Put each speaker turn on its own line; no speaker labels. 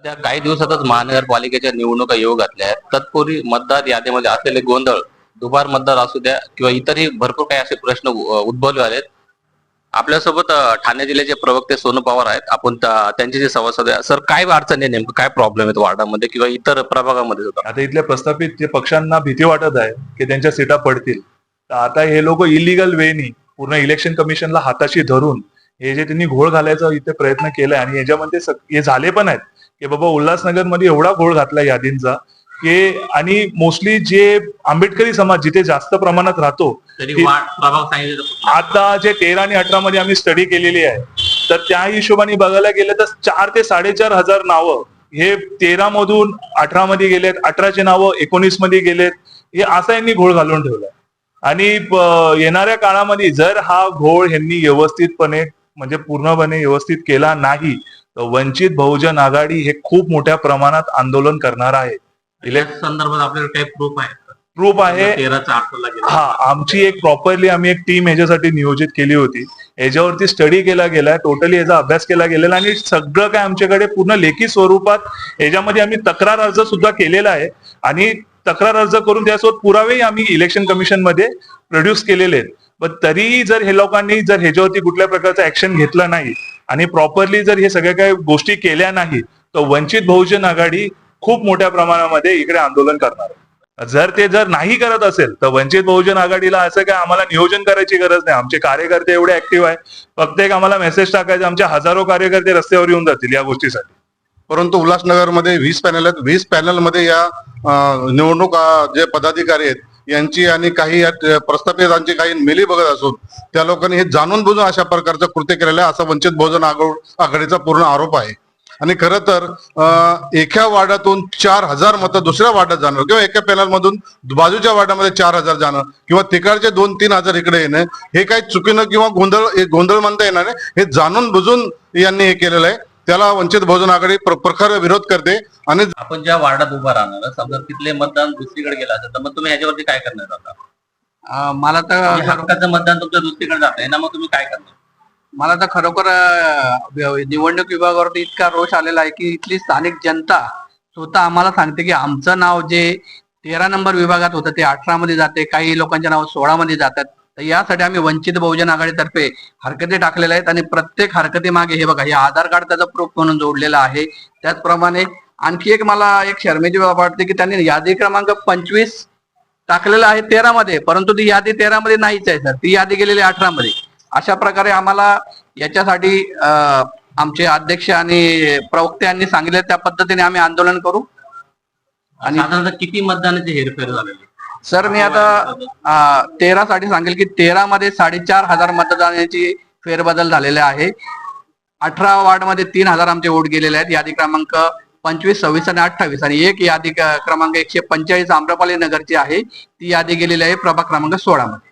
त्या काही दिवसातच महानगरपालिकेच्या निवडणुका येऊ घातल्या आहेत. तत्पूर्वी मतदार यादीमध्ये असलेले गोंधळ, दुबार मतदार असू द्या किंवा इतरही भरपूर काही असे प्रश्न उद्भवले आहेत. आपल्यासोबत ठाणे जिल्ह्याचे प्रवक्ते सोनू पवार आहेत. आपण त्यांचे जे संवाद साधूया. सर, काय अडचण आहे, नेमकं काय प्रॉब्लेम आहेत वार्डामध्ये किंवा इतर प्रभागामध्ये सुद्धा?
आता इथल्या प्रस्थापित जे पक्षांना भीती वाटत आहे की त्यांच्या सीटा पडतील, तर आता हे लोक इलिगल वेनी पूर्ण इलेक्शन कमिशनला हाताशी धरून हे जे त्यांनी घोळ घालायचा इथे प्रयत्न केलाय आणि याच्यामध्ये हे झाले पण आहेत की बाबा उल्हासनगर मध्ये एवढा घोळ घातला यादींचा की, आणि मोस्टली जे आंबेडकरी समाज जिथे जास्त प्रमाणात राहतो, आता जे 13 आणि 18 मध्ये आम्ही स्टडी केलेली आहे, तर त्या हिशोबाने बघायला गेलं तर 4 ते 4.5 हजार नावं हे 13 मधून 18 मध्ये गेलेत, 18चे नावं 19 मध्ये गेलेत. हे असा यांनी घोळ घालून ठेवलाय. आणि येणाऱ्या काळामध्ये जर हा घोळ यांनी व्यवस्थितपणे म्हणजे पूर्णपणे व्यवस्थित केला नाही तर वंचित बहुजन आघाडी हे खूप मोठ्या प्रमाणात आंदोलन करणार आहे.
संदर्भात आपल्याकडे काही
प्रूफ आहे. हा, आमची एक प्रॉपरली आम्ही एक टीम याच्यासाठी नियोजित केली होती. याच्यावरती स्टडी केला गेलाय, टोटली याचा अभ्यास केला गेलेला आणि सगळं काय आमच्याकडे पूर्ण लेखी स्वरूपात याच्यामध्ये आम्ही तक्रार अर्ज सुद्धा केलेला आहे आणि तक्रार अर्ज करून त्यासोबत पुरावेही आम्ही इलेक्शन कमिशन मध्ये प्रोड्यूस केलेले आहेत. पण तरीही जर हे लोकांनी जर ह्याच्यावरती कुठल्या प्रकारचं ऍक्शन घेतलं नाही आणि प्रॉपरली जर हे सगळ्या काही गोष्टी केल्या नाही तर वंचित बहुजन आघाडी खूप मोठ्या प्रमाणामध्ये इकडे आंदोलन करणार आहे. जर नाही करत असेल तर वंचित बहुजन आघाडीला असं काय आम्हाला नियोजन करायची गरज नाही. आमचे कार्यकर्ते एवढे ऍक्टिव्ह आहे, फक्त एक आम्हाला मेसेज टाकायचा, आमचे हजारो कार्यकर्ते रस्त्यावर येऊन जातील या गोष्टीसाठी.
परंतु उल्हासनगरमध्ये 20 पॅनल आहेत. 20 पॅनलमध्ये या निवडणूक जे पदाधिकारी आहेत यांची आणि काही प्रस्थापितांची काही मिली बघत असून त्या लोकांनी हे जाणून बुजून अशा प्रकारचं कृत्य केलेलं आहे, असा वंचित बहुजन आघाडीचा पूर्ण आरोप आहे. आणि खरं तर एका वार्डातून 4,000 मतं दुसऱ्या वार्डात जाणं किंवा एका पॅनल मधून बाजूच्या वार्डामध्ये 4,000 जाणं किंवा तिकडचे 2-3 हजार इकडे येणं हे काही चुकीनं किंवा गोंधळ म्हणता येणार नाही. हे जाणून बुजून यांनी हे केलेलं आहे. त्याला वंचित बहुजन आघाडी प्रखर विरोध करते. आणि
आपण ज्या वार्डात उभा राहणार, समजा तिथले मतदान दुसरीकडे गेलं असेल तर मग तुम्ही याच्यावरती काय करणार आता?
मला तर
हक्काचं मतदान तुमच्या दुसरीकडे जात आहे ना, मग तुम्ही काय करणार?
मला तर खरोखर निवडणूक विभागावरती इतका रोष आलेला आहे की इथली स्थानिक जनता स्वतः आम्हाला सांगते की आमचं नाव जे 13 नंबर विभागात होतं ते 18 मध्ये जाते, काही लोकांचे नाव 16 मध्ये जातात. तर यासाठी आम्ही वंचित बहुजन आघाडीतर्फे हरकती टाकलेल्या आहेत आणि प्रत्येक हरकती मागे हे बघा, हे आधार कार्ड त्याचा प्रूफ म्हणून जोडलेला आहे. त्याचप्रमाणे आणखी एक मला एक शर्मेची बाब वाटते की त्यांनी यादी क्रमांक 25 टाकलेला आहे 13 मध्ये, परंतु ती यादी 13 मध्ये नाहीच आहे सर, ती यादी गेलेली 18 मध्ये. अशा प्रकारे आम्हाला याच्यासाठी आमचे अध्यक्ष आणि प्रवक्ते यांनी सांगितले त्या पद्धतीने आम्ही आंदोलन करू.
आणि साधारणतः किती मतदानाची हेरफेर झालेली?
सर, मी आता 13 साठी सांगेल की 13 मध्ये 4,500 मतदानाची फेरबदल झालेले आहे. 18 वार्ड मध्ये 3,000 आमचे वोट गेलेले आहेत. यादी क्रमांक 25, 26 आणि 28 आणि एक यादी क्रमांक 145 आम्रपाली नगरची आहे, ती यादी गेलेली आहे प्रभाग क्रमांक 16 मध्ये.